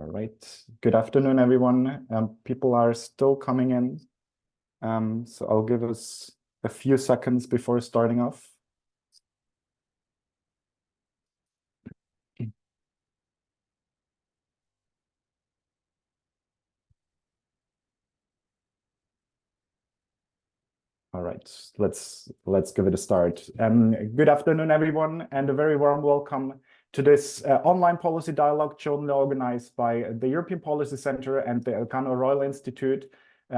All right. Good afternoon, everyone. People are still coming in, so I'll give us a few seconds before starting off. All right, let's give it a start. Good afternoon, everyone, and a very warm welcome to this online policy dialogue jointly organized by the European Policy Center and the Elcano Royal Institute.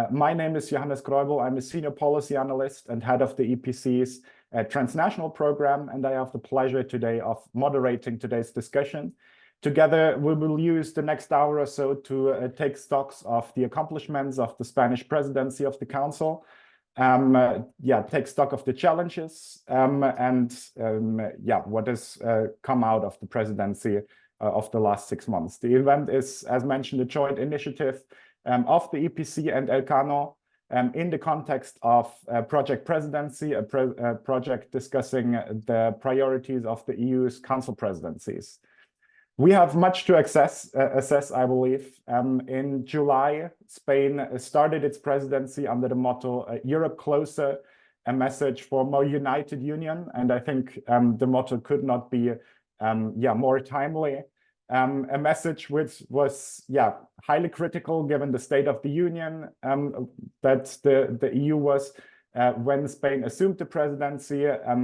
My name is Johannes Greubel. I'm a senior policy analyst and head of the EPC's transnational program, and I have the pleasure today of moderating today's discussion. Together, we will use the next hour or so to take stocks of the accomplishments of the Spanish presidency of the Council. Take stock of the challenges what has come out of the presidency of the last 6 months. The event is, as mentioned, a joint initiative of the EPC and Elcano in the context of Project Presidency, a project discussing the priorities of the EU's Council presidencies. We have much to assess, I believe. In July, Spain started its presidency under the motto, Europe Closer, a message for more united union. And I think the motto could not be more timely. A message which was highly critical given the state of the union that the EU was when Spain assumed the presidency. I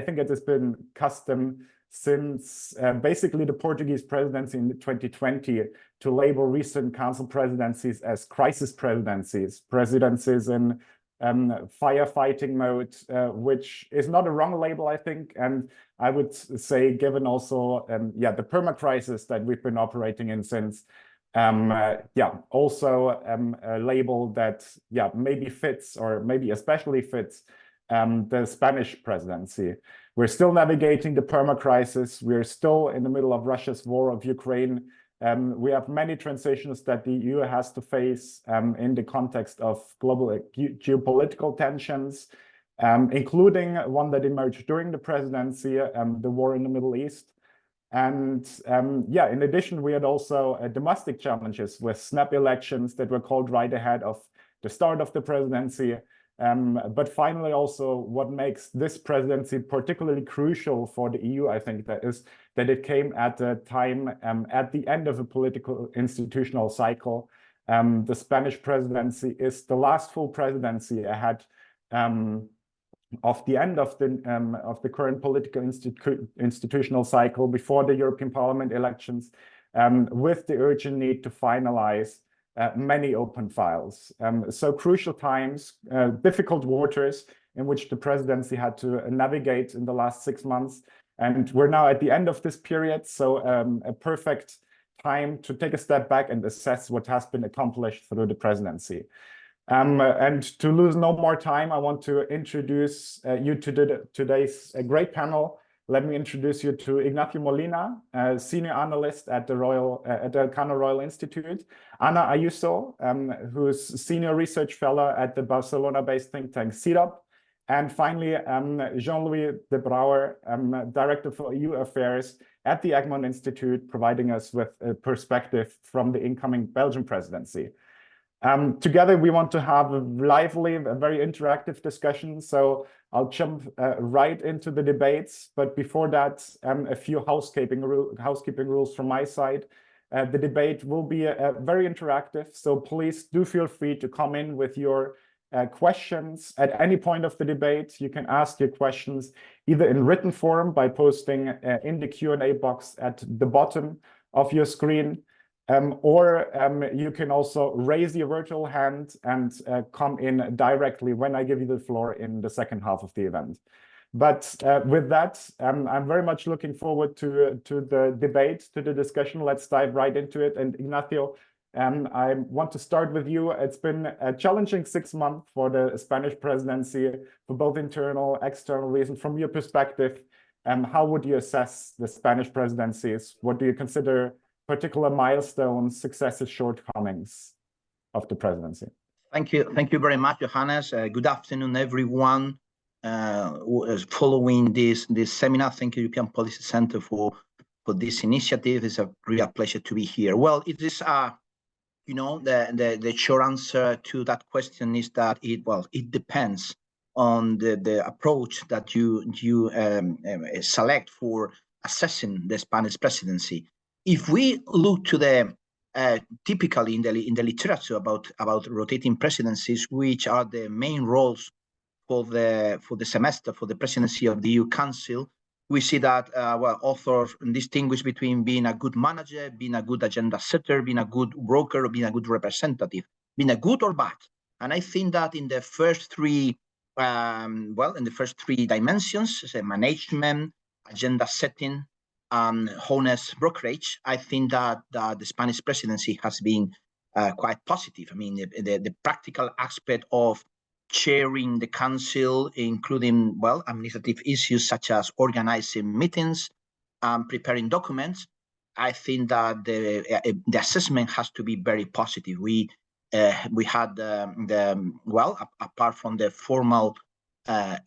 think it has been custom since basically the Portuguese presidency in 2020 to label recent council presidencies as crisis presidencies in firefighting mode, which is not a wrong label, I think. And I would say, given also the perma-crisis that we've been operating in since, also a label that maybe fits, or maybe especially fits the Spanish presidency. We're still navigating the perma-crisis. We're still in the middle of Russia's war of Ukraine. We have many transitions that the EU has to face in the context of global geopolitical tensions, including one that emerged during the presidency, the war in the Middle East. And in addition, we had also domestic challenges with snap elections that were called right ahead of the start of the presidency. But finally, also what makes this presidency particularly crucial for the EU, I think, that is that it came at a time at the end of a political institutional cycle. The Spanish presidency is the last full presidency ahead of the end of the current political institutional cycle before the European Parliament elections, with the urgent need to finalize many open files. So crucial times, difficult waters in which the presidency had to navigate in the last 6 months. And we're now at the end of this period. So a perfect time to take a step back and assess what has been accomplished through the presidency. And to lose no more time, I want to introduce you to today's great panel. Let me introduce you to Ignacio Molina, senior analyst at the Elcano Royal Institute, Ana Ayuso, who's senior research fellow at the Barcelona-based think tank CIDOB, and finally, Jean-Louis de Brouwer, director for EU affairs at the Egmont Institute, providing us with a perspective from the incoming Belgian presidency. Together, we want to have a lively, a very interactive discussion. So I'll jump right into the debates. But before that, a few housekeeping rules from my side. The debate will be very interactive. So please do feel free to come in with your questions at any point of the debate. You can ask your questions either in written form by posting in the Q&A box at the bottom of your screen. Or you can also raise your virtual hand and come in directly when I give you the floor in the second half of the event. But with that, I'm very much looking forward to the debate, to the discussion. Let's dive right into it. And Ignacio, I want to start with you. It's been a challenging 6 months for the Spanish presidency for both internal, external reasons. From your perspective, how would you assess the Spanish presidencies? What do you consider particular milestones, successes, shortcomings of the presidency? Thank you very much, Johannes. Good afternoon, everyone who is following this seminar. Thank you, European Policy Center, for this initiative. It's a real pleasure to be here. Well, it is the short answer to that question is that it depends on the approach that you select for assessing the Spanish presidency. If we look to the typically in the literature about rotating presidencies, which are the main roles for the semester for the presidency of the EU Council, we see that authors distinguish between being a good manager, being a good agenda setter, being a good broker, or being a good representative, being a good or bad. And I think that in the first three, dimensions, management, agenda setting, and honest brokerage, I think that the Spanish presidency has been quite positive. I mean, the practical aspect of chairing the council, including administrative issues such as organizing meetings and preparing documents, I think that the assessment has to be very positive. We had apart from the formal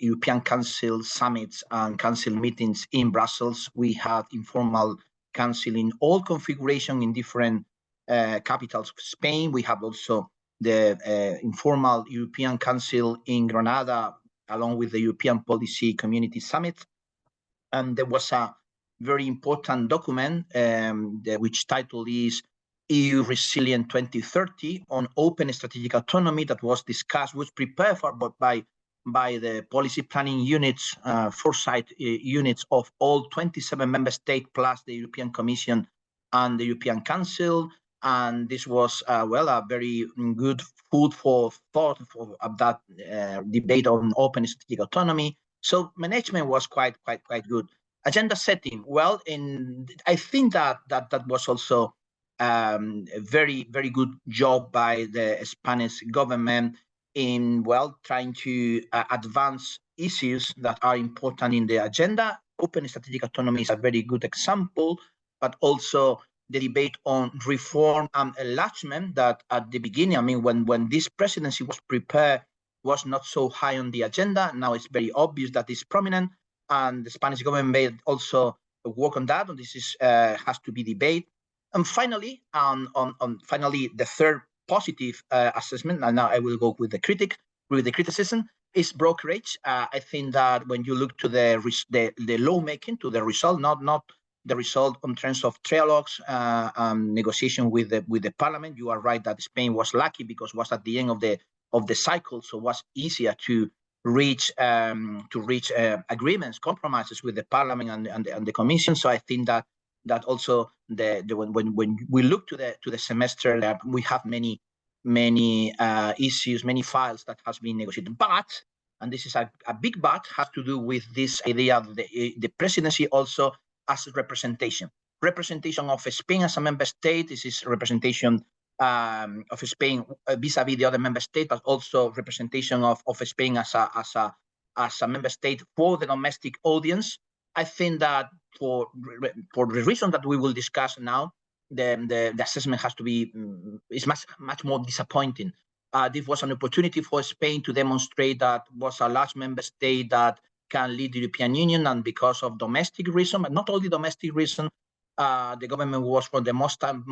European Council summits and council meetings in Brussels, we had informal council in all configuration in different capitals of Spain. We have also the informal European Council in Granada, along with the European Policy Community Summit. And there was a very important document, which title is EU Resilient 2030 on open strategic autonomy, that was discussed, was prepared for by the policy planning units, foresight units of all 27 member states, plus the European Commission and the European Council. And this was a very good food for thought for that debate on open strategic autonomy. So management was quite good. Agenda setting, I think that was also a very good job by the Spanish government in trying to advance issues that are important in the agenda. Open strategic autonomy is a very good example, but also the debate on reform and enlargement that at the beginning, I mean, when this presidency was prepared, was not so high on the agenda. Now it's very obvious that it's prominent, and the Spanish government may also work on that, and this is has to be debated. And finally, finally, the third positive assessment, and now I will go with the criticism, is brokerage. I think that when you look to the lawmaking, to the result, not the result in terms of trialogues, negotiation with the parliament. You are right that Spain was lucky because it was at the end of the cycle, so it was easier to reach agreements, compromises with the parliament and the commission. So I think that also when we look to the semester, that we have many issues, many files that has been negotiated. But, and this is a big but, has to do with this idea of the presidency also as representation of Spain as a member state. This is representation of Spain vis-a-vis the other member state, but also representation of Spain as a member state for the domestic audience. I think that for the reason that we will discuss now, the assessment has to be is much more disappointing. This was an opportunity for Spain to demonstrate that was a large member state that can lead the European Union, and because of domestic reason, but not only domestic reason, the government was for the most time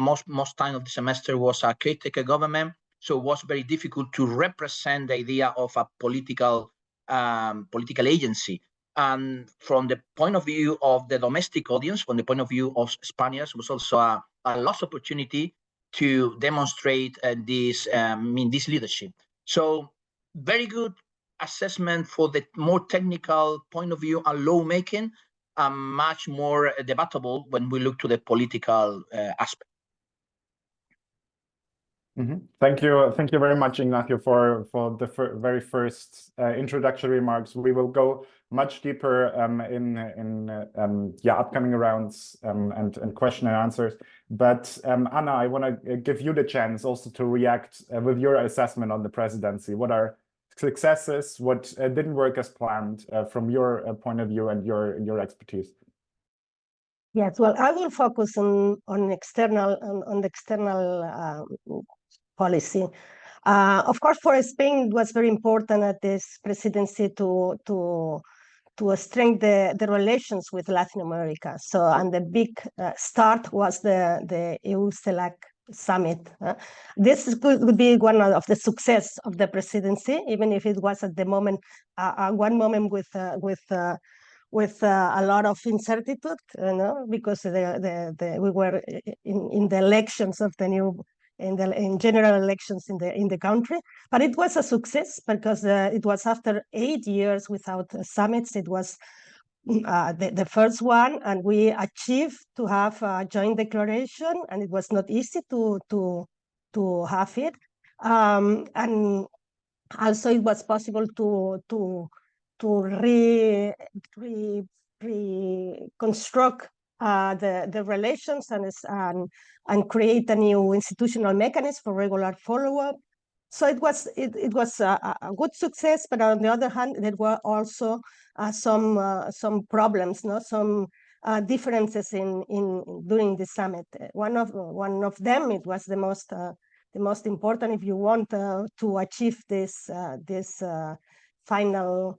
of the semester was a caretaker government, so it was very difficult to represent the idea of a political agency. And from the point of view of the domestic audience, from the point of view of Spaniards, was also a lost opportunity to demonstrate this leadership. So very good assessment for the more technical point of view and lawmaking, much more debatable when we look to the political aspect. Mm-hmm. Thank you very much, Ignacio, for the very first introductory remarks. We will go much deeper in upcoming rounds and question and answers. But Anna, I want to give you the chance also to react with your assessment on the presidency. What are successes? What didn't work as planned from your point of view and your expertise? Yes, well, I will focus on the external policy. Of course, for Spain, it was very important at this presidency to strengthen the relations with Latin America. So, and the big start was the EU-CELAC summit. This could be one of the success of the presidency, even if it was at the moment one moment with a lot of uncertainty, because we were in the elections of the new in general elections in the country. But it was a success because it was after 8 years without summits. It was the first one, and we achieved to have a joint declaration, and it was not easy to have it. And also it was possible to reconstruct the relations and create a new institutional mechanism for regular follow-up. So it was a good success, but on the other hand, there were also some problems, some differences in during the summit. One of them, it was the most important if you want to achieve this final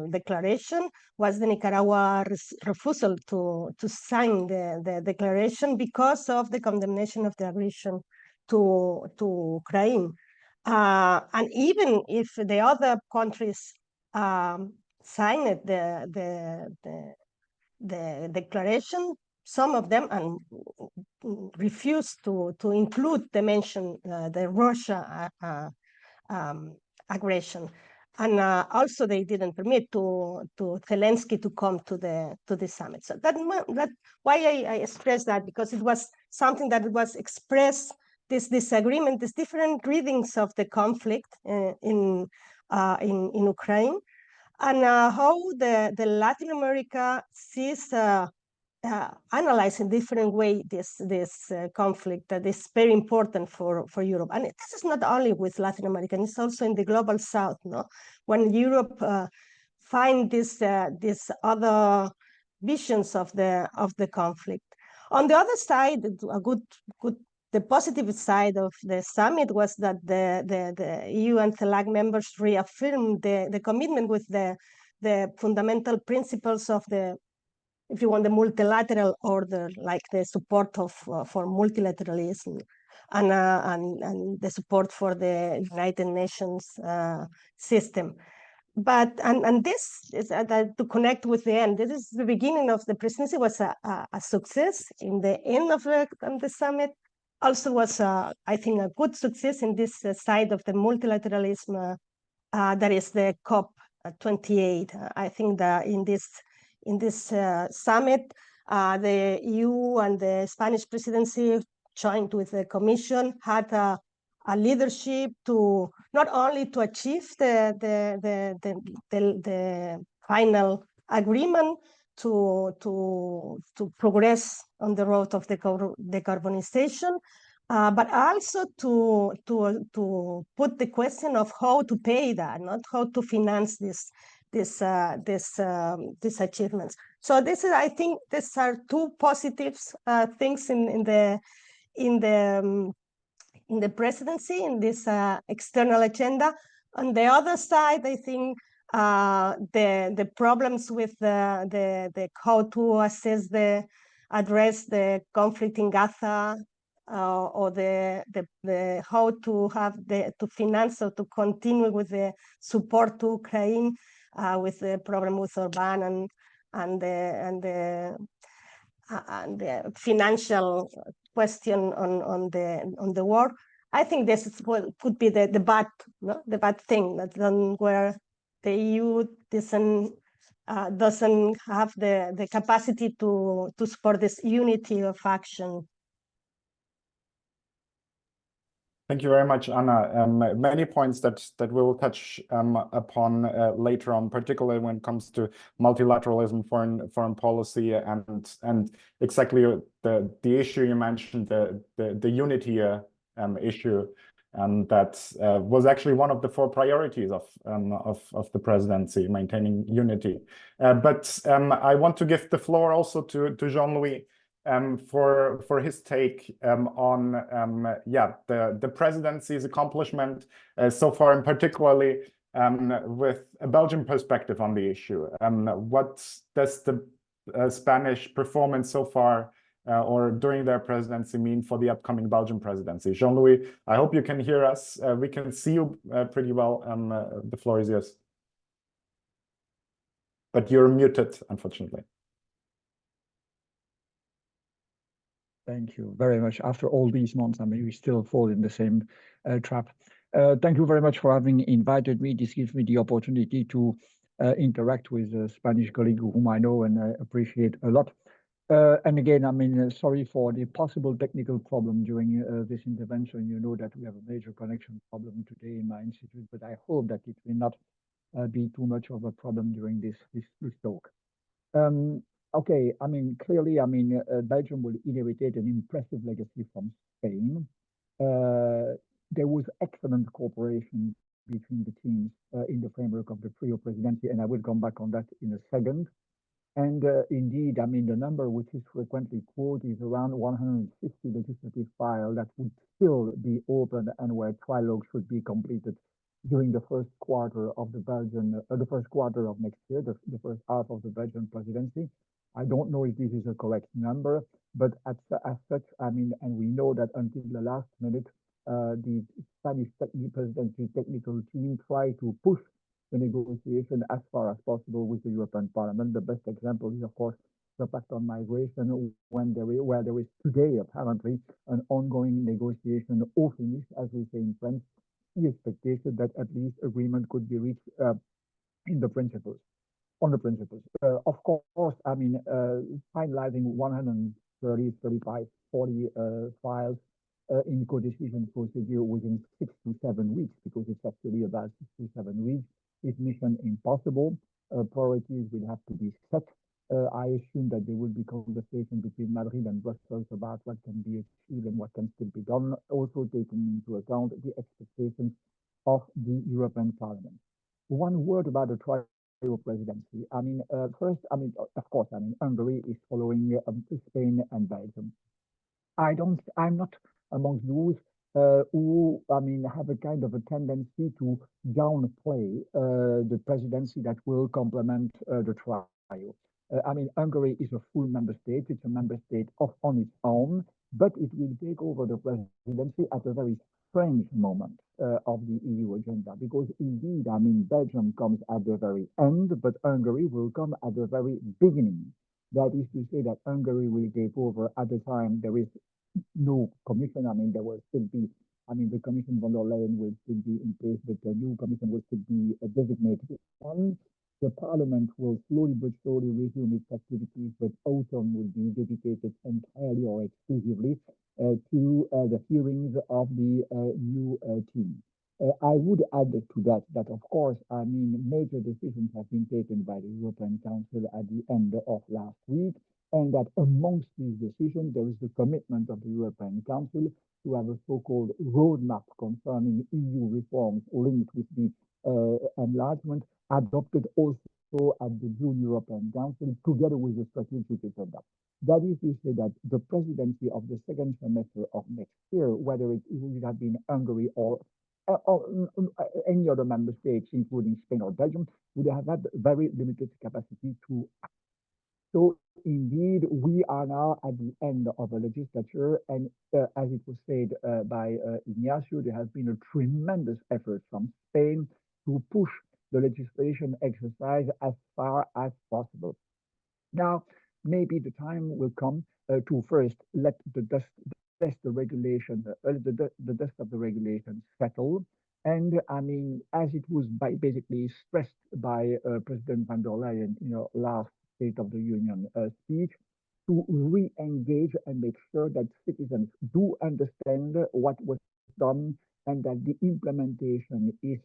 declaration, was the Nicaragua refusal to sign the declaration because of the condemnation of the aggression to Ukraine. And even if the other countries signed the declaration, some of them refused to include the mention the Russia aggression, and also they didn't permit to Zelensky to come to the summit. So that why I expressed that, because it was something that was expressed, this disagreement, these different readings of the conflict in Ukraine, and how the Latin America sees analyze in different way this conflict that is very important for Europe. And this is not only with Latin America, it's also in the global South. No, when Europe find this other visions of the conflict. On the other side, the positive side of the summit was that the EU and CELAC members reaffirmed the commitment with the fundamental principles of the, if you want, the multilateral order, like the support for multilateralism and the support for the United Nations system. But and this is to connect with the end. This is the beginning of the presidency was a success. In the end of the summit, also was I think a good success in this side of the multilateralism. That is the COP28. I think that in this summit, the EU and the Spanish Presidency, joined with the Commission, had a leadership to not only to achieve the final agreement to progress on the road of the decarbonization, but also to put the question of how to pay that, not how to finance these achievements. So this is, I think, these are two positive things in the presidency, in this external agenda. On the other side, I think the problems with the how to address the conflict in Gaza, or the how to have to finance or to continue with the support to Ukraine, with the problem with Orban and the financial question on the war. I think this is what could be the bad thing, that where the EU doesn't have the capacity to support this unity of action. Thank you very much, Anna. Many points that we will touch upon later on, particularly when it comes to multilateralism, foreign policy, and exactly the issue you mentioned, the unity issue, and that was actually one of the 4 priorities of the presidency, maintaining unity. But I want to give the floor also to Jean-Louis for his take on the presidency's accomplishment so far, and particularly with a Belgian perspective on the issue. What does the Spanish performance so far or during their presidency mean for the upcoming Belgian presidency? Jean-Louis, I hope you can hear us. We can see you pretty well. The floor is yours. But you're muted, unfortunately. Thank you very much. After all these months, I mean, we still fall in the same trap. Thank you very much for having invited me. This gives me the opportunity to interact with a Spanish colleague whom I know and I appreciate a lot. And again, I mean, sorry for the possible technical problem during this intervention. You know that we have a major connection problem today in my institute, but I hope that it will not be too much of a problem during this talk. Okay, I mean, clearly, I mean, Belgium will inherit an impressive legacy from Spain. There was excellent cooperation between the teams in the framework of the trio presidency, and I will come back on that in a second. And indeed, I mean, the number which is frequently quoted is around 150 legislative files that would still be open and where trilogue should be completed during the first quarter of the first quarter of next year, the first half of the Belgian presidency. I don't know if this is a correct number, but as such, I mean, and we know that until the last minute, the Spanish presidency technical team tried to push the negotiation as far as possible with the European Parliament. The best example is, of course, the pact on migration, where there is today apparently an ongoing negotiation au finish, as we say in French, the expectation that at least agreement could be reached on the principles. Of course, I mean, finalizing 130, 35, 40 files in co-decision procedure within 6 to 7 weeks, because it's actually about 6 to 7 weeks, is mission impossible. Priorities will have to be set. I assume that there will be conversation between Madrid and Brussels about what can be achieved and what can still be done, also taking into account the expectations of the European Parliament. One word about the trio presidency. I mean, first, I mean, of course, I mean, Hungary is following Spain and Belgium. I'm not amongst those who, I mean, have a kind of a tendency to downplay the presidency that will complement the trio. I mean, Hungary is a full member state. It's a member state on its own, but it will take over the presidency at a very strange moment of the EU agenda, because indeed, I mean, Belgium comes at the very end, but Hungary will come at the very beginning. That is to say that Hungary will take over at the time there is no commission. I mean, there will still be, I mean, the commission von der Leyen will still be in place, but the new commission will still be designated. And the parliament will slowly but surely resume its activities, but autumn will be dedicated entirely or exclusively to the hearings of the new team. I would add to that, of course, I mean, major decisions have been taken by the European Council at the end of last week, and that amongst these decisions, there is the commitment of the European Council to have a so-called roadmap concerning EU reforms linked with the enlargement, adopted also at the June European Council, together with the strategic agenda. That is to say that the presidency of the second semester of next year, whether it would have been Hungary or any other member states, including Spain or Belgium, would have had very limited capacity to act. So indeed, we are now at the end of a legislature, and as it was said by Ignacio, there has been a tremendous effort from Spain to push the legislation exercise as far as possible. Now, maybe the time will come to first let the dust of the regulation settle. And I mean, as it was basically stressed by President van der Leyen in her last State of the Union speech, to re-engage and make sure that citizens do understand what was done and that the implementation is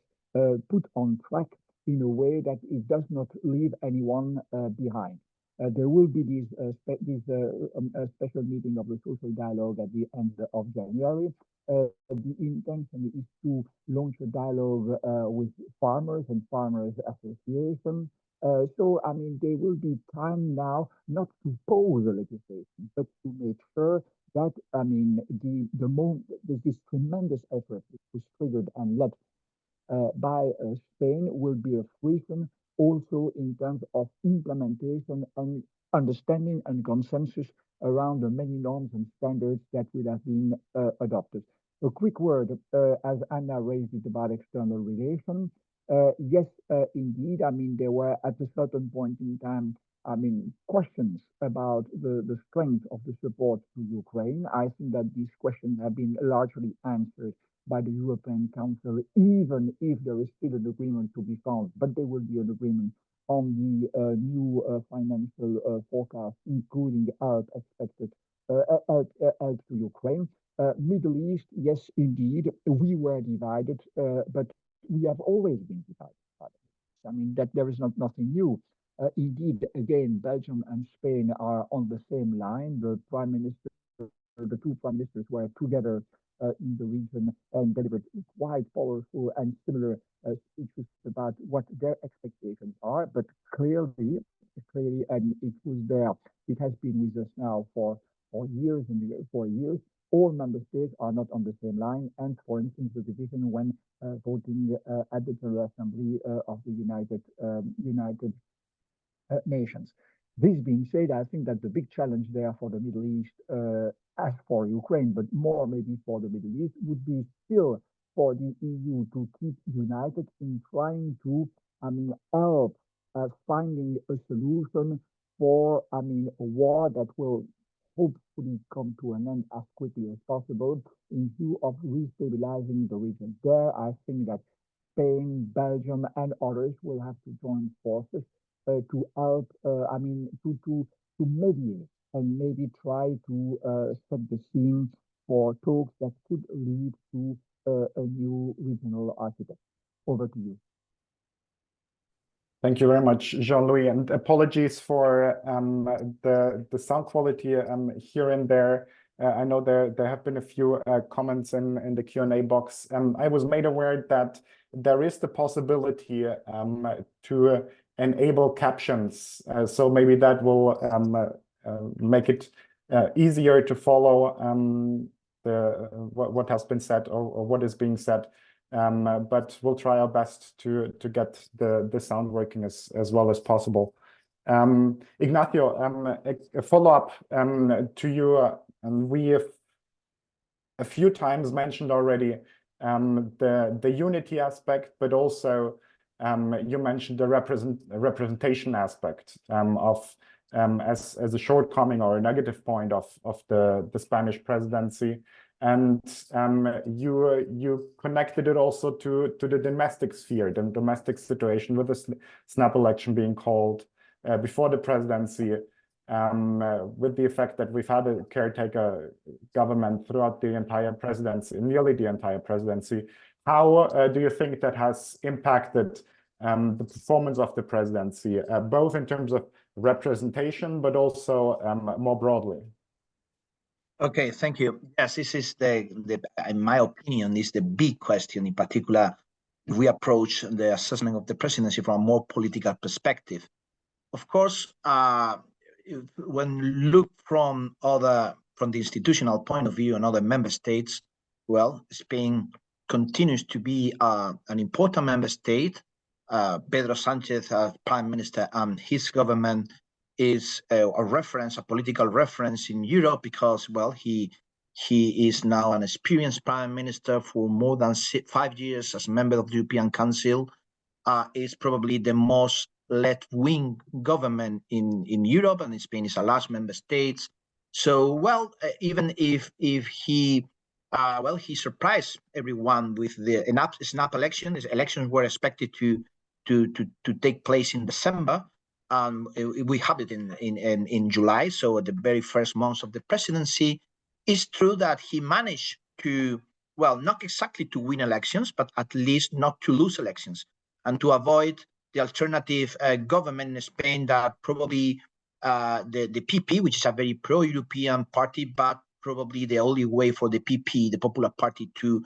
put on track in a way that it does not leave anyone behind. There will be this special meeting of the social dialogue at the end of January. The intention is to launch a dialogue with farmers and farmers associations. So, I mean, there will be time now not to pose the legislation, but to make sure that, I mean, this tremendous effort which was triggered and led by Spain will be a friction also in terms of implementation and understanding and consensus around the many norms and standards that will have been adopted. A quick word, as Anna raised it about external relations. Yes, indeed. I mean, there were at a certain point in time, I mean, questions about the strength of the support to Ukraine. I think that these questions have been largely answered by the European Council, even if there is still an agreement to be found, but there will be an agreement on the new financial forecast, including help expected help to Ukraine. Middle East, yes, indeed, we were divided, but we have always been divided. I mean, that there is nothing new. Indeed, again, Belgium and Spain are on the same line. The two prime ministers were together in the region and delivered quite powerful and similar speeches about what their expectations are. But clearly, and it was there. It has been with us now for years and for years. All member states are not on the same line, and for instance, the division when voting at the General Assembly of the United Nations. This being said, I think that the big challenge there for the Middle East, as for Ukraine, but more maybe for the Middle East, would be still for the EU to keep united in trying to, I mean, help finding a solution for, I mean, a war that will hopefully come to an end as quickly as possible in view of restabilizing the region. There, I think that Spain, Belgium, and others will have to join forces to help, I mean, to mediate and maybe try to set the scene for talks that could lead to a new regional architecture. Over to you. Thank you very much, Jean-Louis, and apologies for the sound quality here and there. I know there have been a few comments in the Q&A box. I was made aware that there is the possibility to enable captions, so maybe that will make it easier to follow what has been said or what is being said. But we'll try our best to get the sound working as well as possible. Ignacio, a follow-up to you. We have a few times mentioned already the unity aspect, but also you mentioned the representation aspect of as a shortcoming or a negative point of the Spanish presidency. And you connected it also to the domestic sphere, the domestic situation with the snap election being called before the presidency, with the effect that we've had a caretaker government throughout the entire presidency, nearly the entire presidency. How do you think that has impacted the performance of the presidency, both in terms of representation, but also more broadly? Okay, thank you. Yes, this is in my opinion, is the big question. In particular, if we approach the assessment of the presidency from a more political perspective. Of course, when look from the institutional point of view and other member states, well, Spain continues to be an important member state. Pedro Sanchez, Prime Minister, and his government is a political reference in Europe because, well, he is now an experienced prime minister for more than 5 years as a member of the European Council. Is probably the most left-wing government in Europe, and Spain is a large member state. So, well, even if he surprised everyone with the snap election. His elections were expected to take place in December. We have it in July, so at the very first months of the presidency. It's true that he managed to, well, not exactly to win elections, but at least not to lose elections and to avoid the alternative government in Spain that probably the PP, which is a very pro-European party, but probably the only way for the PP, the Popular Party, to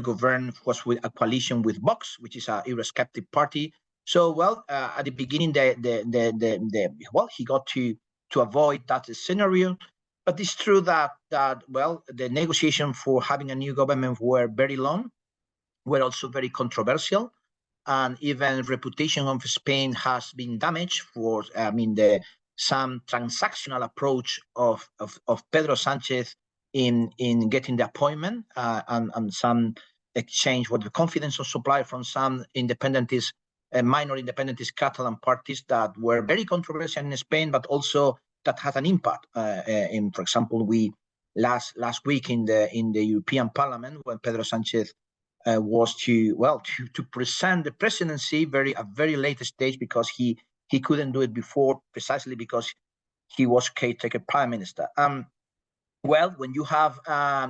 govern was with a coalition with Vox, which is a Eurosceptic party. So, well, at the beginning, he got to avoid that scenario. But it's true that well, the negotiation for having a new government were very long. were also very controversial, and even reputation of Spain has been damaged for, some transactional approach of Pedro Sanchez in getting the appointment, and some exchange with the confidence of supply from some independentist, minor independentist Catalan parties that were very controversial in Spain, but also that had an impact. For example, we last week in the European Parliament, when Pedro Sanchez was to present the presidency at very late stage, because he couldn't do it before, precisely because he was caretaker prime minister. Well, when you have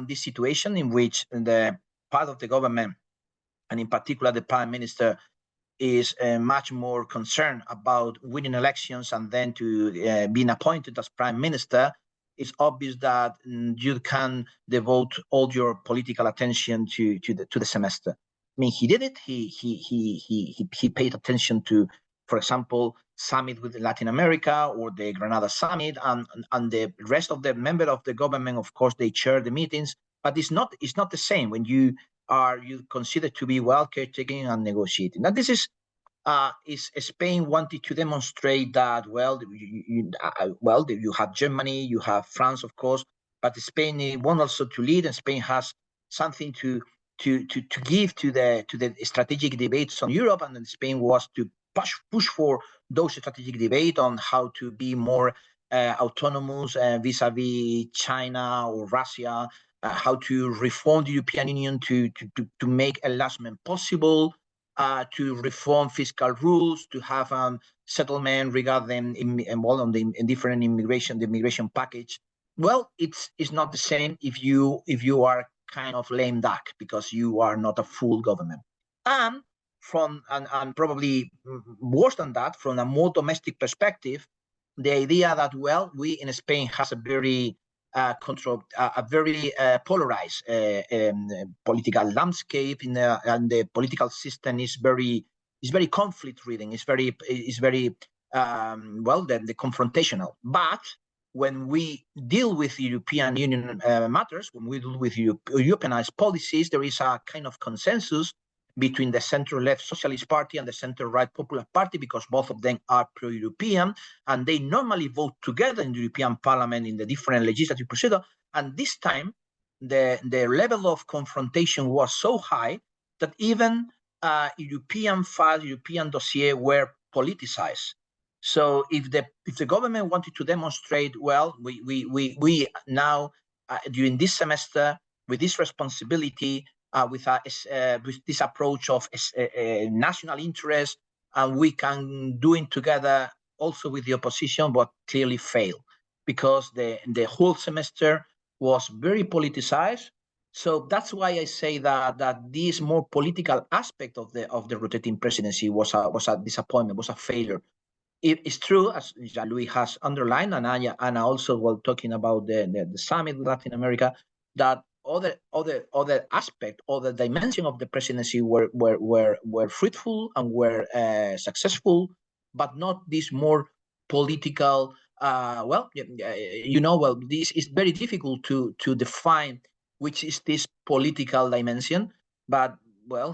this situation in which the part of the government, and in particular the prime minister, is much more concerned about winning elections and then to being appointed as prime minister, it's obvious that you can devote all your political attention to the semester. I mean, he did it. He paid attention to, for example, summit with Latin America or the Granada summit, and the rest of the members of the government, of course, they chair the meetings. But it's not the same when you consider to be caretaking and negotiating. Now, this is Spain wanted to demonstrate that, you have Germany, you have France, of course, but Spain wants also to lead, and Spain has something to give to the strategic debates on Europe, and then Spain was to push for those strategic debates on how to be more autonomous vis-a-vis China or Russia, how to reform the European Union to make enlargement possible, to reform fiscal rules, to have settlement regarding in different the immigration package. Well, it's not the same if you are kind of lame duck, because you are not a full government. And probably worse than that, from a more domestic perspective, the idea that we in Spain has a very polarized political landscape, and the political system is very conflict-ridden. It's very the confrontational. But when we deal with European Union matters, when we deal with Europeanized policies, there is a kind of consensus between the center-left Socialist Party and the center-right Popular Party, because both of them are pro-European, and they normally vote together in the European Parliament in the different legislative procedure. And this time, the level of confrontation was so high that even European files, European dossier were politicized. So if the government wanted to demonstrate, we now during this semester, with this responsibility, with this approach of national interest, and we can do it together also with the opposition, but clearly fail, because the whole semester was very politicized. So that's why I say that this more political aspect of the rotating presidency was a disappointment, was a failure. It's true, as Jean-Louis has underlined, and Anna also while talking about the summit with Latin America, that other aspect, other dimension of the presidency were fruitful and were successful, but not this more political. This is very difficult to define which is this political dimension, but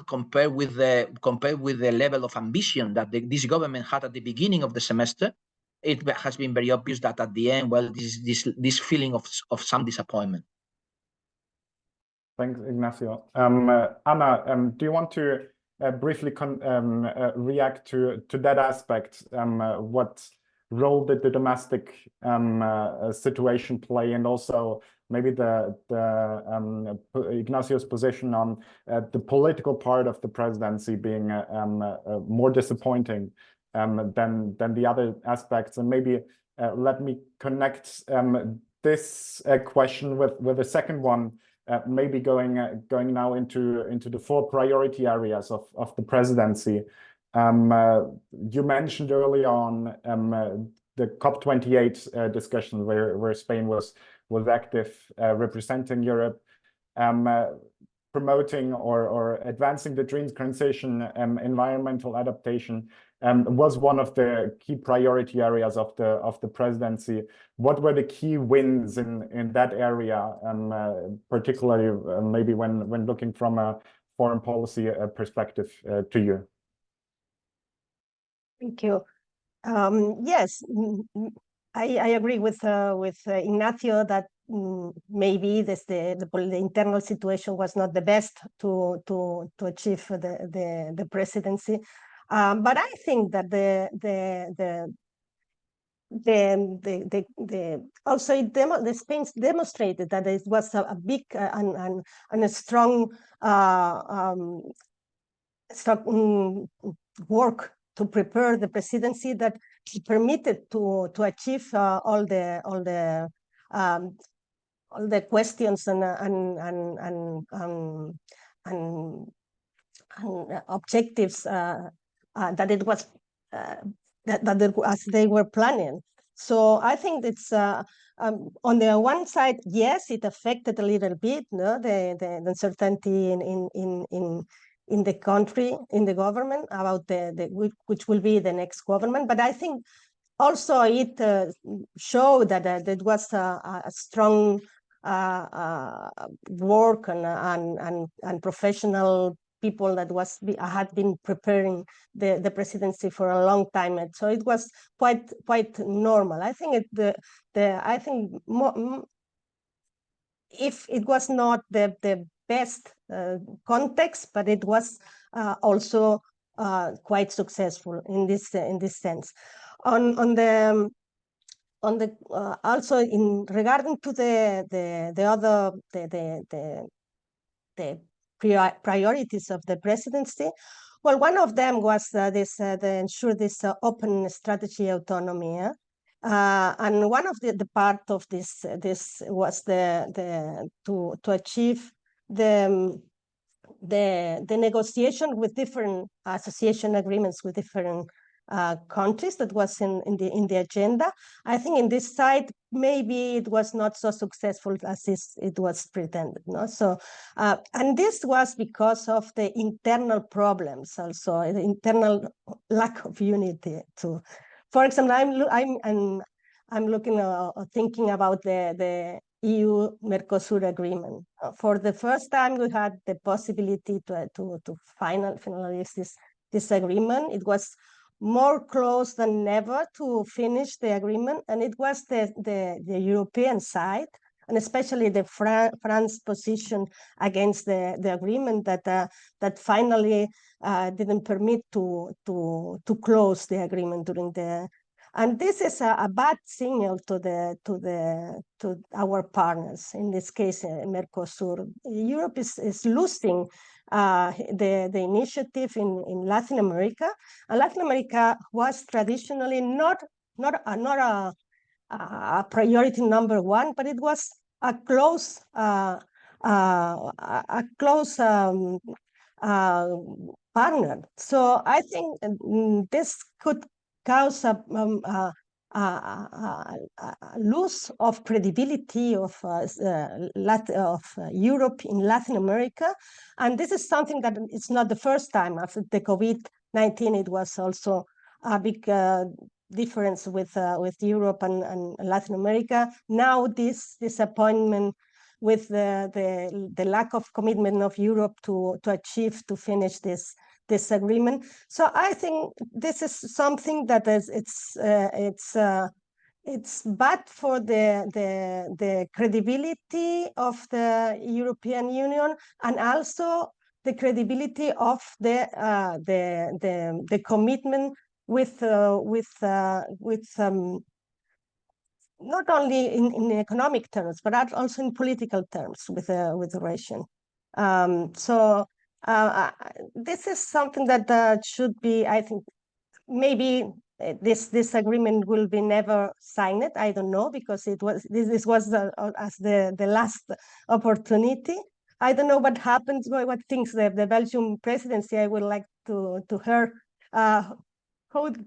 compared with the level of ambition that this government had at the beginning of the semester, it has been very obvious that at the end, this feeling of some disappointment. Thanks, Ignacio. Anna, do you want to briefly react to that aspect? What role did the domestic situation play, and also maybe Ignacio's position on the political part of the presidency being more disappointing than the other aspects? And maybe let me connect this question with the second one. Maybe going now into the 4 priority areas of the presidency. You mentioned early on the COP28 discussion where Spain was active, representing Europe, promoting or advancing the green transition, environmental adaptation, was one of the key priority areas of the presidency. What were the key wins in that area, particularly maybe when looking from a foreign policy perspective to you. Thank you. Yes, I agree with Ignacio that maybe the internal situation was not the best to achieve the presidency, but I think that also the Spain demonstrated that it was a big and a strong work to prepare the presidency that permitted to achieve all the questions and objectives that it was as they were planning. So I think it's on the one side, yes, it affected a little bit, no, the uncertainty in the country, in the government about which will be the next government. But I think also it showed that it was a strong work and professional people that had been preparing the presidency for a long time, and so it was quite normal. I think if it was not the best context, but it was also quite successful in this sense. Also in regarding to the priorities of the presidency, well, one of them was ensure this open strategy autonomy. And one of the part of this was to achieve the negotiation with different association agreements with different countries that was in the agenda. I think in this side maybe it was not so successful as it was pretended. No, so and this was because of the internal problems, also the internal lack of unity too. For example, I'm looking thinking about the EU-Mercosur agreement. For the first time, we had the possibility to finalize this agreement. It was more close than ever to finish the agreement, and it was the European side, and especially the France position against the agreement that finally didn't permit to close the agreement during the. And this is a bad signal to our partners, in this case, Mercosur. Europe is losing the initiative in Latin America, and Latin America was traditionally not a priority number one, but it was a close partner. So I think this could cause a loss of credibility of Europe in Latin America, and this is something that it's not the first time. After the COVID-19, it was also a big difference with Europe and Latin America. Now this disappointment with the lack of commitment of Europe to finish this agreement. So I think this is something that it's bad for the credibility of the European Union, and also the credibility of the commitment with not only in economic terms, but also in political terms with Russia. This is something that should be, I think, maybe this agreement will be never signed. I don't know, because this was as the last opportunity. I don't know what happens, what thinks the Belgian presidency. I would like to hear how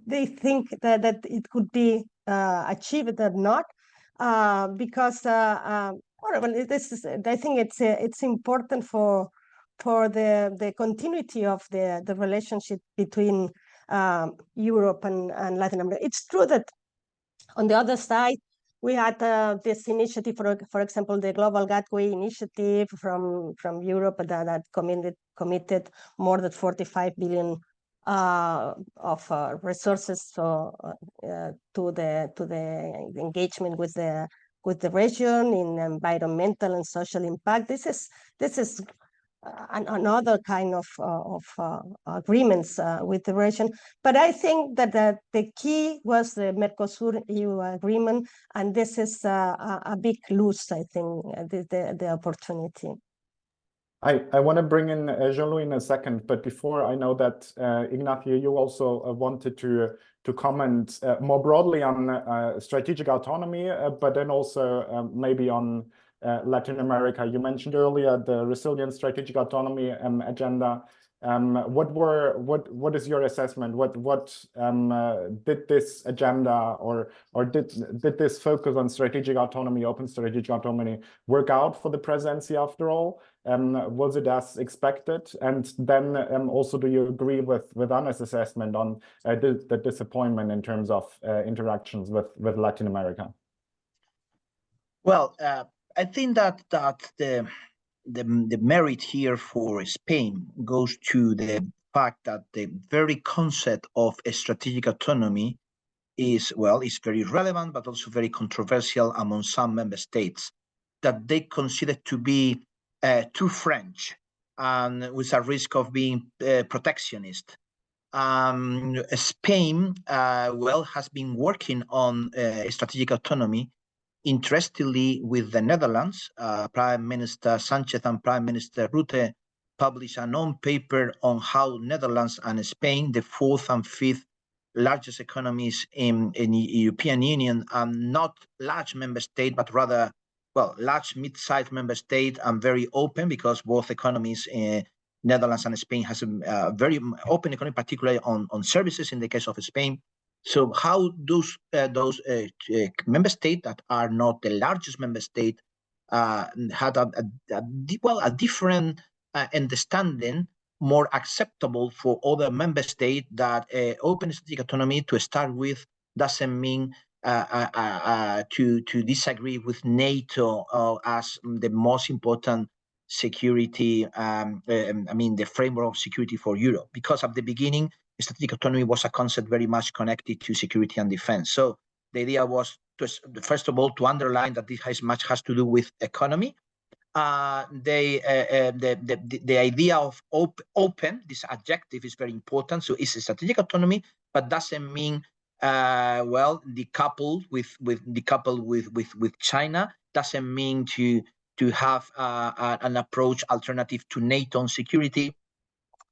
they think that it could be achieved or not, because I think it's important for the continuity of the relationship between Europe and Latin America. It's true that on the other side, we had this initiative, for example, the Global Gateway Initiative from Europe that committed more than 45 billion of resources to the engagement with the region in environmental and social impact. This is another kind of agreements with the region. But I think that the key was the Mercosur-EU agreement, and this is a big loss, I think, the opportunity. I want to bring in Jean-Louis in a second, but before, I know that Ignacio, you also wanted to comment more broadly on strategic autonomy, but then also maybe on Latin America. You mentioned earlier the resilient strategic autonomy agenda. What is your assessment? What did this agenda or did this focus on strategic autonomy, open strategic autonomy, work out for the presidency after all? Was it as expected? And then also, do you agree with Anna's assessment on the disappointment in terms of interactions with Latin America? Well, I think that the merit here for Spain goes to the fact that the very concept of a strategic autonomy is very relevant, but also very controversial among some member states, that they consider to be too French and with a risk of being protectionist. Spain, has been working on strategic autonomy, interestingly, with the Netherlands. Prime Minister Sanchez and Prime Minister Rutte published a non-paper on how Netherlands and Spain, the fourth and fifth largest economies in the European Union, not large member state, but rather, large mid-sized member state, and very open, because both economies, Netherlands and Spain, has a very open economy, particularly on services in the case of Spain. So how those member states that are not the largest member state had a different understanding, more acceptable for other member states, that open strategic autonomy to start with doesn't mean to disagree with NATO as the most important security, the framework of security for Europe, because at the beginning, strategic autonomy was a concept very much connected to security and defense. So the idea was, first of all, to underline that this has to do with economy. The idea of open, this adjective is very important. So it's a strategic autonomy, but doesn't mean decoupled with China. Doesn't mean to have an approach alternative to NATO on security.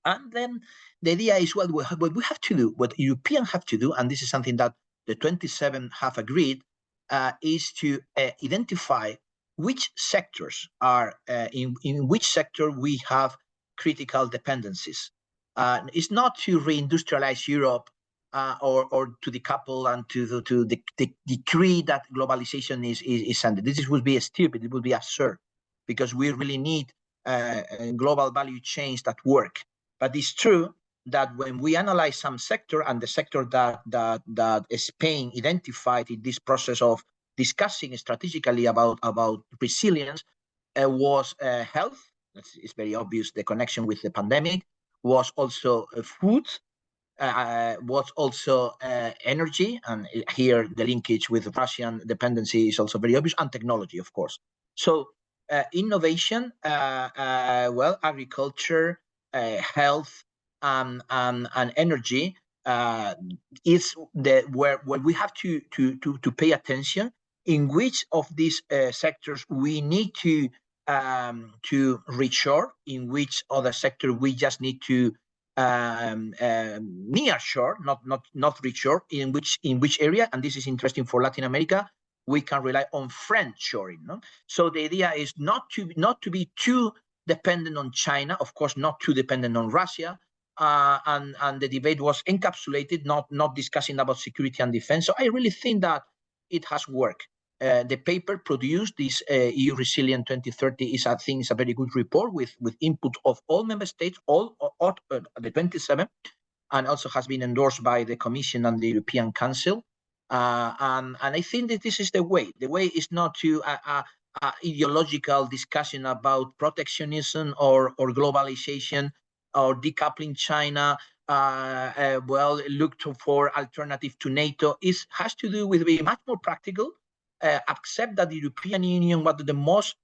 And then the idea is, what we have to do, what Europeans have to do, and this is something that the 27 have agreed, is to identify which sectors are, in which sector we have critical dependencies. It's not to reindustrialize Europe or to decouple and to decree that globalization is ended. This would be stupid, it would be absurd, because we really need global value chains that work. But it's true that when we analyze some sector, and the sector that Spain identified in this process of discussing strategically about resilience, was health. It's very obvious, the connection with the pandemic. Was also food, was also energy, and here the linkage with Russian dependency is also very obvious, and technology, of course. So innovation, agriculture, health, and energy is where we have to pay attention in which of these sectors we need to reshore, in which other sector we just need to nearshore, not reshore, in which area, and this is interesting for Latin America, we can rely on friendshoring. No? So the idea is not to be too dependent on China, of course, not too dependent on Russia, and the debate was encapsulated, not discussing about security and defense. So I really think that it has worked. The paper produced, this EU Resilient 2030, is, I think, is a very good report with input of all member states, all the 27, and also has been endorsed by the Commission and the European Council. And I think that this is the way. The way is not to ideological discussion about protectionism or globalization or decoupling China. Well, look for alternative to NATO. It has to do with being much more practical. Accept that the European Union, what the most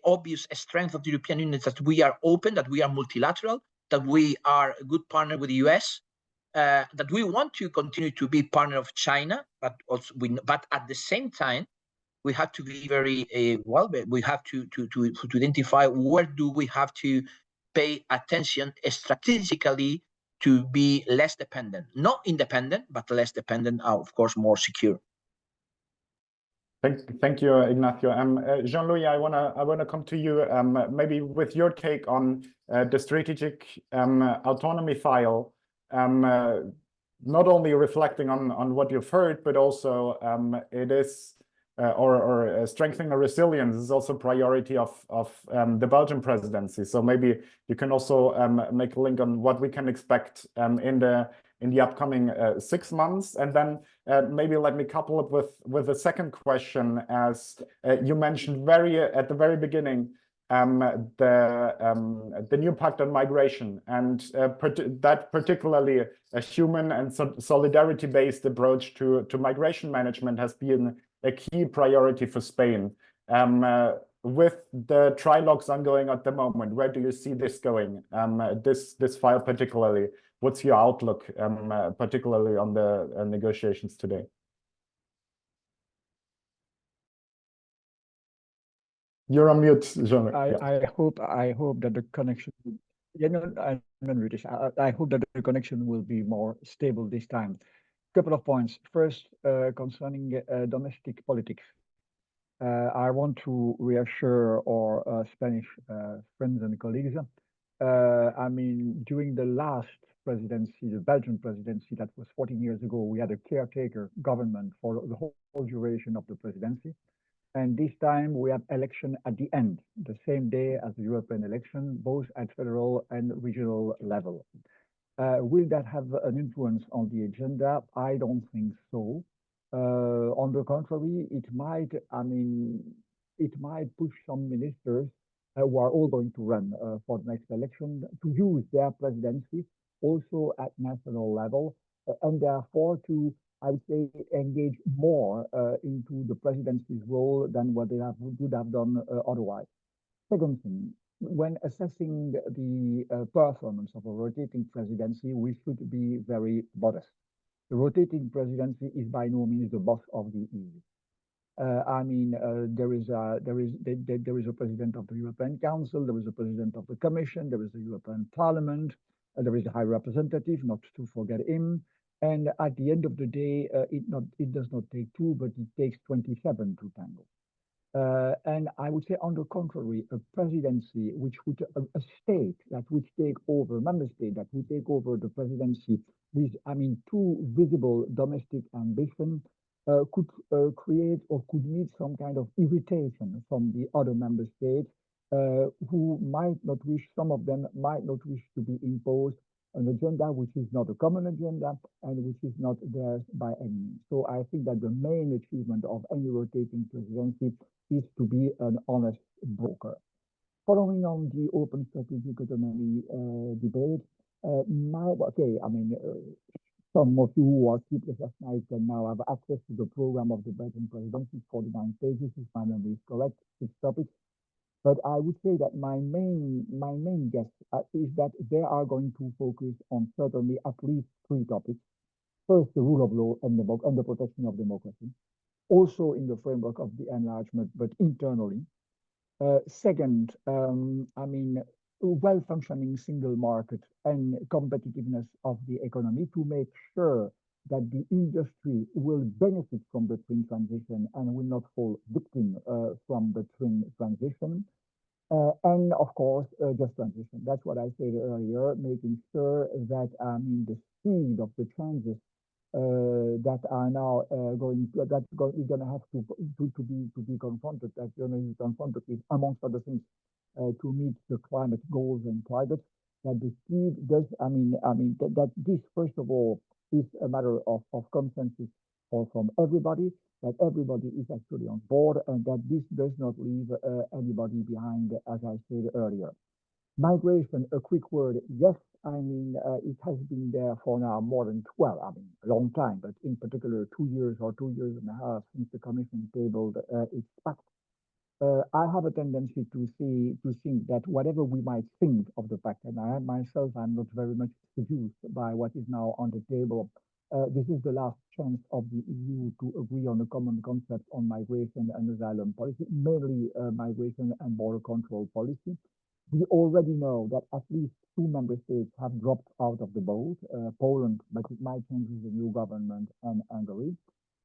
obvious strength of the European Union is that we are open, that we are multilateral, that we are a good partner with the US, that we want to continue to be partner of China, but also but at the same time, we have to be very well. We have to identify where do we have to pay attention strategically to be less dependent, not independent, but less dependent, of course, more secure. Thank you, Ignacio. Jean-Louis, I wanna come to you, maybe with your take on the strategic autonomy file, not only reflecting on what you've heard, but also it is strengthening the resilience is also a priority of the Belgian presidency. So maybe you can also make a link on what we can expect in the upcoming 6 months, and then maybe let me couple it with a second question, as you mentioned at the very beginning, the new pact on migration, and that particularly a human and solidarity-based approach to migration management has been a key priority for Spain. With the trilogues ongoing at the moment, where do you see this going? This file particularly, what's your outlook, particularly on the negotiations today? You're on mute, Jean. I hope that the connection. Yeah, no, I'm not British. I hope that the connection will be more stable this time. Couple of points. First, concerning domestic politics. I want to reassure our Spanish friends and colleagues. I mean, during the last presidency, the Belgian presidency, that was 14 years ago, we had a caretaker government for the whole duration of the presidency. And this time we have election at the end, the same day as the European election, both at federal and regional level. Will that have an influence on the agenda? I don't think so. On the contrary, it might, I mean, it might push some ministers who are all going to run for the next election to use their presidency also at national level, and therefore to, I would say, engage more into the presidency's role than what they would have done otherwise. Second thing, when assessing the performance of a rotating presidency, we should be very modest. The rotating presidency is by no means the boss of the EU. I mean, there is a president of the European Council, there is a president of the Commission, there is the European Parliament, there is a High Representative, not to forget him. And at the end of the day, it does not take two, but it takes 27 to tango. And I would say, on the contrary, a presidency which would, a state that would take over, member state that would take over the presidency with, I mean, too visible domestic ambition, could create or could meet some kind of irritation from the other member states, who might not wish, some of them might not wish to be imposed an agenda which is not a common agenda and which is not theirs by any means. So I think that the main achievement of any rotating presidency is to be an honest broker. Following on the open strategic autonomy debate, I mean, some of you who are sleepless last night can now have access to the program of the Belgian presidency, 49 pages, if my memory is correct, 6 topics. But I would say that my main guess is that they are going to focus on certainly at least 3 topics. First, the rule of law and the protection of democracy, also in the framework of the enlargement, but internally. Second, I mean, well-functioning single market and competitiveness of the economy to make sure that the industry will benefit from the twin transition and will not fall victim from the twin transition. And of course, just transition. That's what I said earlier, making sure that the speed of the changes that are now we're going to have to be confronted, that we're going to be confronted with, amongst other things, to meet the climate goals and targets. That the speed does, that this first of all is a matter of consensus or from everybody, that everybody is actually on board, and that this does not leave anybody behind, as I said earlier. Migration, a quick word. Yes, I mean, it has been there for now more than 12, I mean, a long time, but in particular 2 years or 2 years and a half since the Commission tabled its pact. I have a tendency to think that whatever we might think of the pact, and I myself, I'm not very much seduced by what is now on the table. This is the last chance of the EU to agree on a common concept on migration and asylum policy, mainly migration and border control policy. We already know that at least 2 member states have dropped out of the boat, Poland, but it might change with the new government, and Hungary.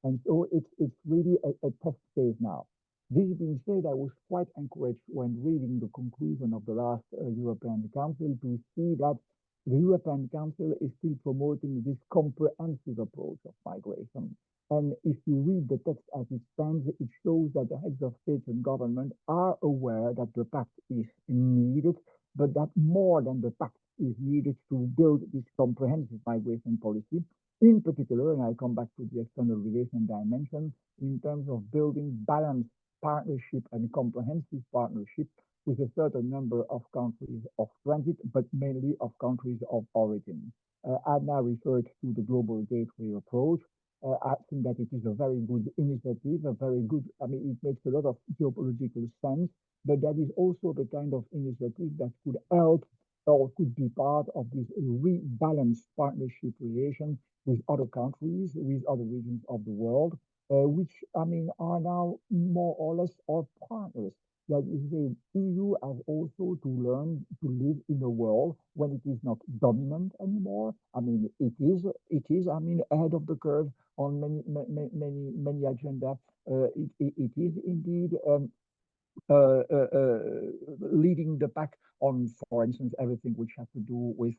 And so it's really a test phase now. This being said, I was quite encouraged when reading the conclusion of the last European Council to see that the European Council is still promoting this comprehensive approach of migration. And if you read the text as it stands, it shows that the heads of state and government are aware that the pact is needed, but that more than the pact is needed to build this comprehensive migration policy. In particular, and I come back to the external relation dimension, in terms of building balanced partnership and comprehensive partnership with a certain number of countries of transit, but mainly of countries of origin. Anna referred to the global gateway approach. I think that it is a very good initiative, I mean, it makes a lot of geopolitical sense, but that is also the kind of initiative that could help or could be part of this rebalanced partnership relation with other countries, with other regions of the world, which, I mean, are now more or less our partners. That is, the EU has also to learn to live in a world when it is not dominant anymore. I mean, it is, I mean, ahead of the curve on many agenda. It is indeed leading the pack on, for instance, everything which has to do with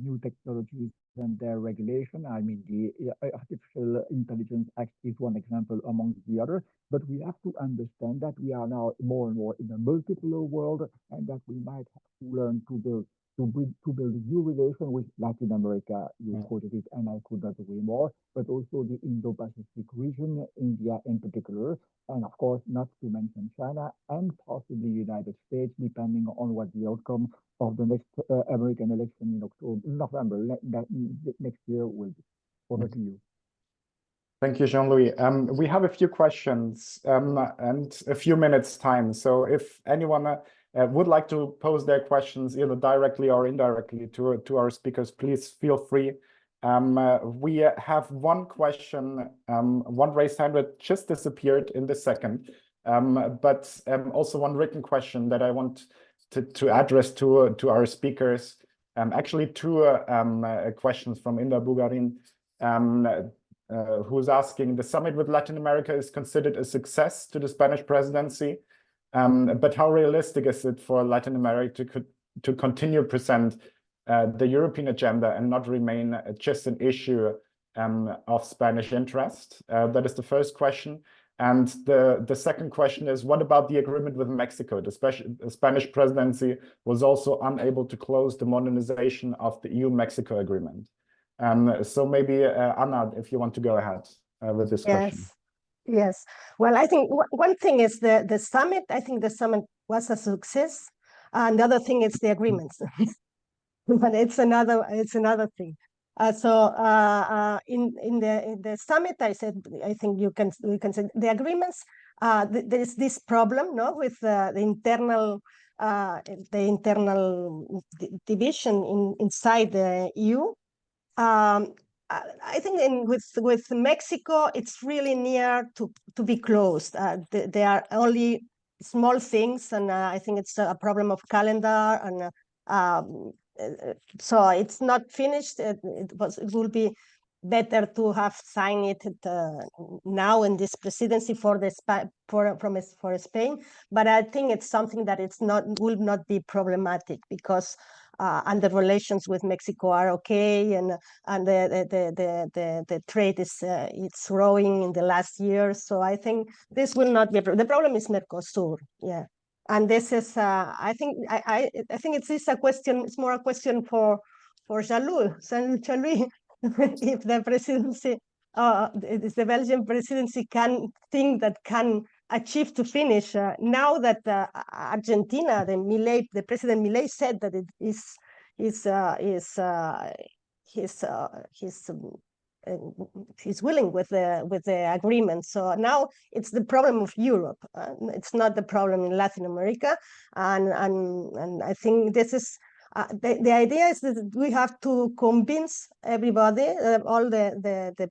new technologies and their regulation. I mean, the Artificial Intelligence Act is one example amongst the other, but we have to understand that we are now more and more in a multipolar world, and that we might have to learn to build a new relation with Latin America. You quoted it, and I could not agree more, but also the Indo-Pacific region, India in particular, and of course, not to mention China and possibly the United States, depending on what the outcome of the next American election in November next year will be. Over to you. Thank you, Jean-Louis. We have a few questions and a few minutes time. So if anyone would like to pose their questions either directly or indirectly to our speakers, please feel free. We have one question, one raised hand that just disappeared in the second, but also one written question that I want to address to our speakers. Actually, 2 questions from Inda Bugarin, who's asking, the summit with Latin America is considered a success to the Spanish presidency, but how realistic is it for Latin America to continue present the European agenda and not remain just an issue of Spanish interest? That is the first question. And the second question is, what about the agreement with Mexico? The Spanish presidency was also unable to close the modernization of the EU-Mexico agreement. So maybe Anna, if you want to go ahead with this question. Yes. Well, I think one thing is the summit. I think the summit was a success, and the other thing is the agreements. But it's another thing. In the summit, I think we can say the agreements. There is this problem, no, with the internal division inside the EU. I think with Mexico, it's really near to be closed. There are only small things, and I think it's a problem of calendar, and so it's not finished. It will be better to have signed it now in this presidency for Spain. But I think it's something that will not be problematic, because and the relations with Mexico are okay, and the trade is it's growing in the last year. So I think this will not be the problem is Mercosur, yeah. And this is I think it's a question. It's more a question for Jean-Louis if the presidency the Belgian presidency can think that can achieve to finish. Now that Argentina, the President Milei said that it he's willing with the agreement. So now it's the problem of Europe. It's not the problem in Latin America, and I think this is. The idea is that we have to convince everybody, all the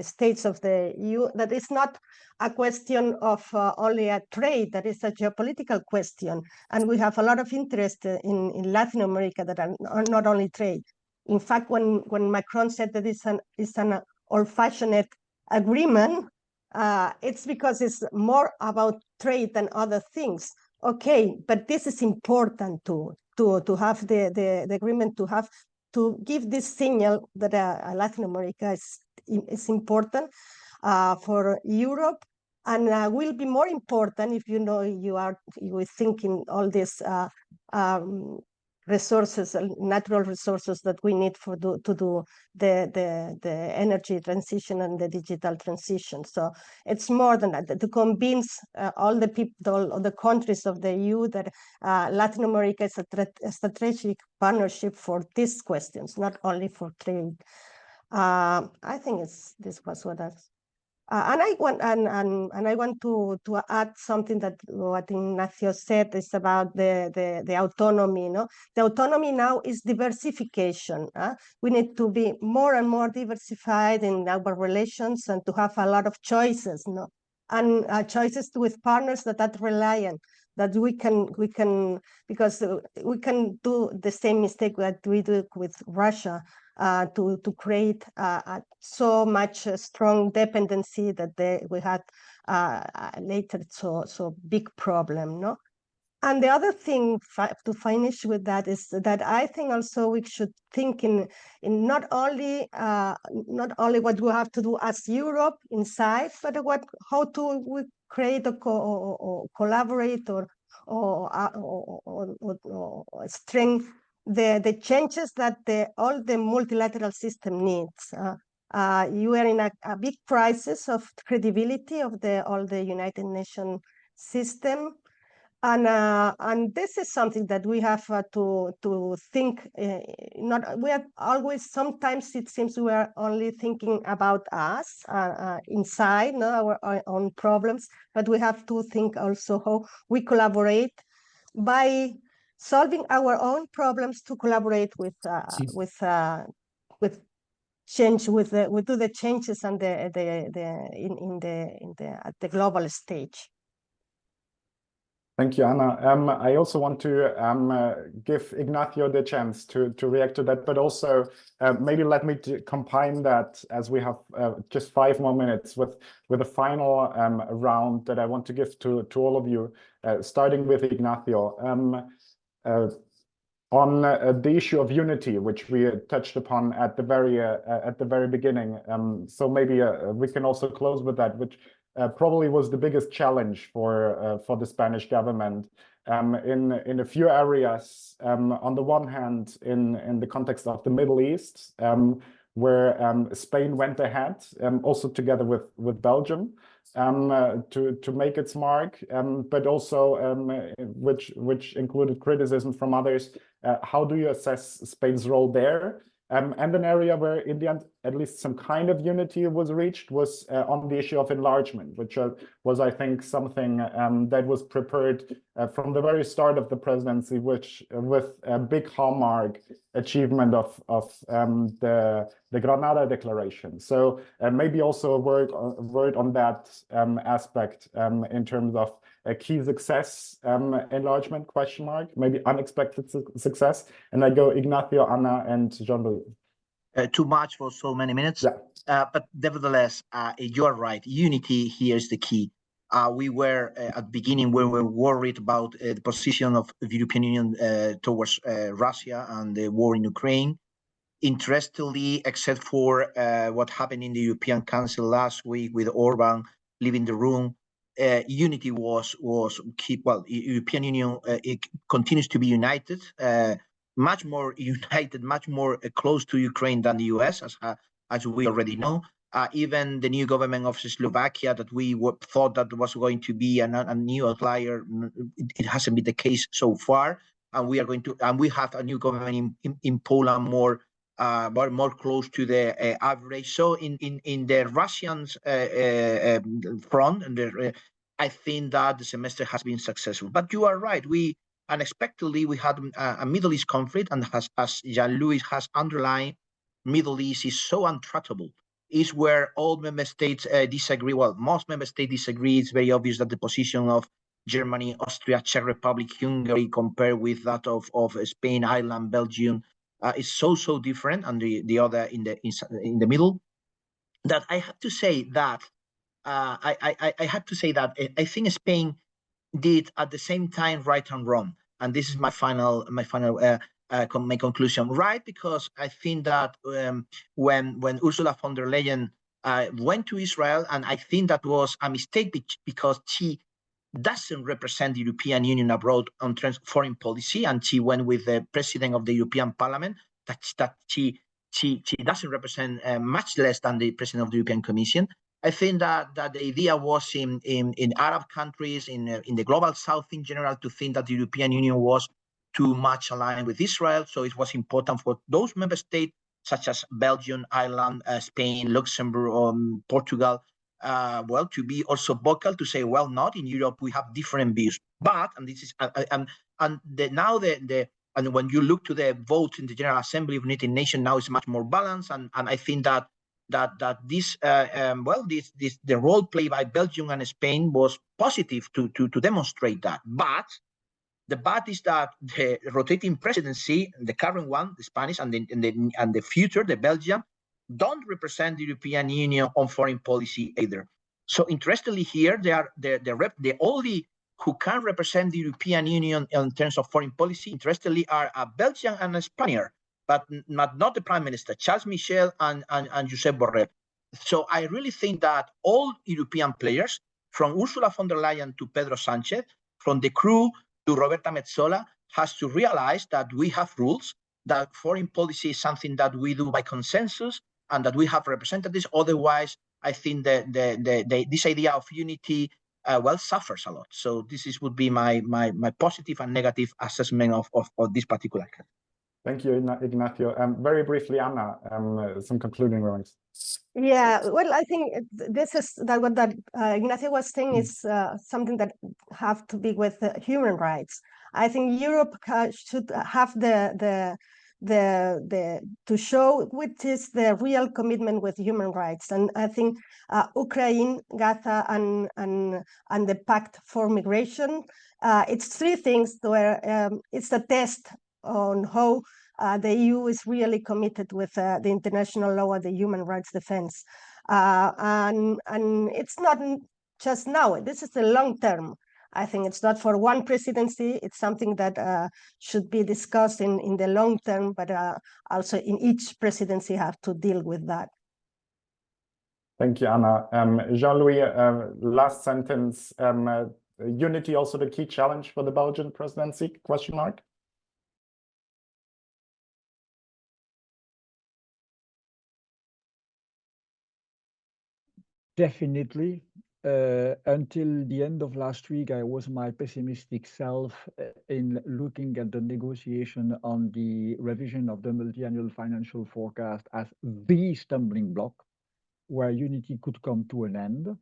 states of the EU, that it's not a question of only a trade, that is a geopolitical question. And we have a lot of interest in Latin America that are not only trade. In fact, when Macron said that it's an old-fashioned agreement, it's because it's more about trade than other things. Okay, but this is important to have the agreement, to give this signal that Latin America is important for Europe, and will be more important if you are thinking all these resources, natural resources that we need to do the energy transition and the digital transition. So it's more than that, to convince all the people, all the countries of the EU that Latin America is a strategic partnership for these questions, not only for trade. I think this was what I. And I want to add something that what Ignacio said is about the autonomy. The autonomy now is diversification. We need to be more and more diversified in our relations and to have a lot of choices. And choices with partners that are reliant. That we can because we can do the same mistake that we do with Russia. To create so much strong dependency that we had later so big problem, no? And the other thing to finish with that is that I think also we should think in not only what we have to do as Europe inside, but how to we create or collaborate or strengthen the changes that all the multilateral system needs. You are in a big crisis of credibility of all the United Nations system, and this is something that we have to think. We are always. Sometimes it seems we are only thinking about us inside, our own problems, but we have to think also how we collaborate by solving our own problems to collaborate with change with the changes and at the global stage. Thank you, Anna. I also want to give Ignacio the chance to react to that, but also maybe let me combine that, as we have just 5 more minutes, with a final round that I want to give to all of you, starting with Ignacio. On the issue of unity, which we touched upon at the very beginning. So maybe we can also close with that, which probably was the biggest challenge for the Spanish government in a few areas. On the one hand, in the context of the Middle East, where Spain went ahead, also together with Belgium, to make its mark, but also which included criticism from others. How do you assess Spain's role there? And an area where in the end, at least some kind of unity was reached was on the issue of enlargement, which was, I think, something that was prepared from the very start of the presidency, which with a big hallmark achievement of the Granada Declaration. So maybe also a word on that aspect in terms of a key success, enlargement, question mark, maybe unexpected success. And I go Ignacio, Anna, and Jean-Louis. Too much for so many minutes. Yeah. But nevertheless, you are right. Unity here is the key. We were at the beginning when we were worried about the position of the European Union towards Russia and the war in Ukraine. Interestingly, except for what happened in the European Council last week with Orban leaving the room, unity was key. Well, European Union it continues to be united, much more united, much more close to Ukraine than the US, as we already know. Even the new government of Slovakia that we thought that was going to be a new outlier, it hasn't been the case so far. And we have a new government in Poland more close to the average. So in the Russians front, I think that the semester has been successful. But you are right. We unexpectedly had a Middle East conflict, and as Jean-Louis has underlined, Middle East is so untrackable. Is where all member states disagree. Well, most member states disagree. It's very obvious that the position of Germany, Austria, Czech Republic, Hungary, compared with that of Spain, Ireland, Belgium, is so different, and the other in the middle. That I have to say that I think Spain did at the same time right and wrong, and this is my final my conclusion. Right, because I think that when Ursula von der Leyen went to Israel, and I think that was a mistake because she doesn't represent the European Union abroad on foreign policy, and she went with the president of the European Parliament. That she doesn't represent much less than the president of the European Commission. I think that the idea was in Arab countries, in the global South in general, to think that the European Union was too much aligned with Israel. So it was important for those member states, such as Belgium, Ireland, Spain, Luxembourg, Portugal, to be also vocal to say, well, not in Europe, we have different views. But, and this is, and when you look to the vote in the General Assembly of United Nations, now it's much more balanced, and I think that this the role played by Belgium and Spain was positive to demonstrate that. But the bad is that the rotating presidency, the current one, the Spanish, and the future, the Belgian, don't represent the European Union on foreign policy either. So interestingly, here they are the only who can represent the European Union in terms of foreign policy. Interestingly, are a Belgian and a Spaniard, but not the Prime Minister, Charles Michel and Josep Borrell. So I really think that all European players, from Ursula von der Leyen to Pedro Sánchez, from the crew to Roberta Metsola, has to realize that we have rules, that foreign policy is something that we do by consensus, and that we have representatives. Otherwise, I think this idea of unity suffers a lot. So this would be my positive and negative assessment of this particular case. Thank you, Ignacio. Very briefly, Anna, some concluding remarks. Yeah, well, I think this is what Ignacio was saying is something that have to be with human rights. I think Europe should have to show which is the real commitment with human rights, and I think Ukraine, Gaza, and the Pact for Migration. It's three things where it's a test on how the EU is really committed with the international law and the human rights defense, and it's not just now. This is the long term. I think it's not for one presidency. It's something that should be discussed in the long term, but also in each presidency have to deal with that. Thank you, Anna. Jean-Louis, last sentence. Unity also the key challenge for the Belgian presidency? Question mark. Definitely. Until the end of last week, I was my pessimistic self in looking at the negotiation on the revision of the multi-annual financial forecast as the stumbling block where unity could come to an end.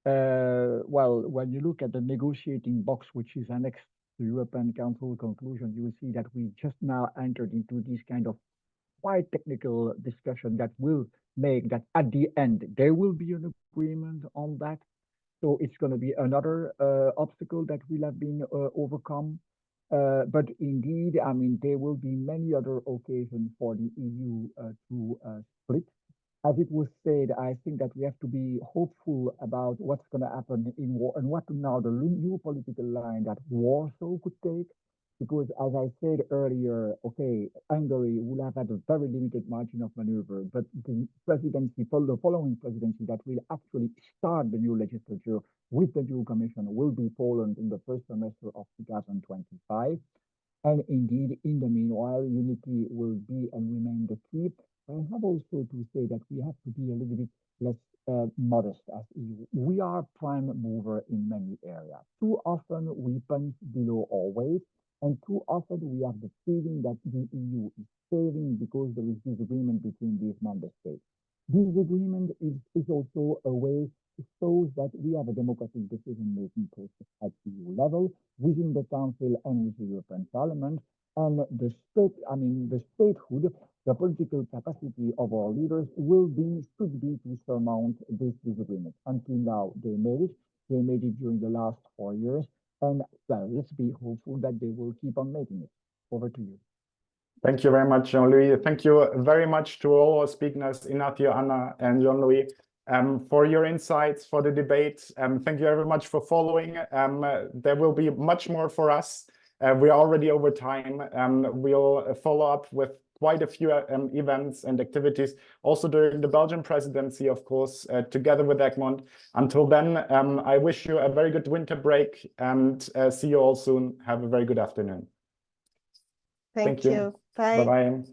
Well, when you look at the negotiating box, which is annexed to European Council conclusion, you will see that we just now entered into this kind of quite technical discussion that will make that at the end there will be an agreement on that. So it's going to be another obstacle that will have been overcome. But indeed, I mean, there will be many other occasions for the EU to split. As it was said, I think that we have to be hopeful about what's going to happen in war and what now the new political line that Warsaw could take. Because as I said earlier, okay, Hungary will have had a very limited margin of maneuver, but the presidency, the following presidency that will actually start the new legislature with the new commission will be Poland in the first semester of 2025. And indeed, in the meanwhile, unity will be and remain the key. I have also to say that we have to be a little bit less modest as EU. We are prime mover in many areas. Too often we punch below our weight, and too often we have the feeling that the EU is failing because there is disagreement between these member states. This agreement is also a way to show that we have a democratic decision-making process at EU level, within the Council and with the European Parliament, and the statehood, the political capacity of our leaders should be to surmount this disagreement. Until now, they made it. They made it during the last 4 years, and well, let's be hopeful that they will keep on making it. Over to you. Thank you very much, Jean-Louis. Thank you very much to all our speakers, Ignacio, Anna, and Jean-Louis, for your insights, for the debate. Thank you very much for following. There will be much more for us. We are already over time. We'll follow up with quite a few events and activities, also during the Belgian presidency, of course, together with Egmont. Until then, I wish you a very good winter break and see you all soon. Have a very good afternoon. Thank you. Bye. Bye-bye.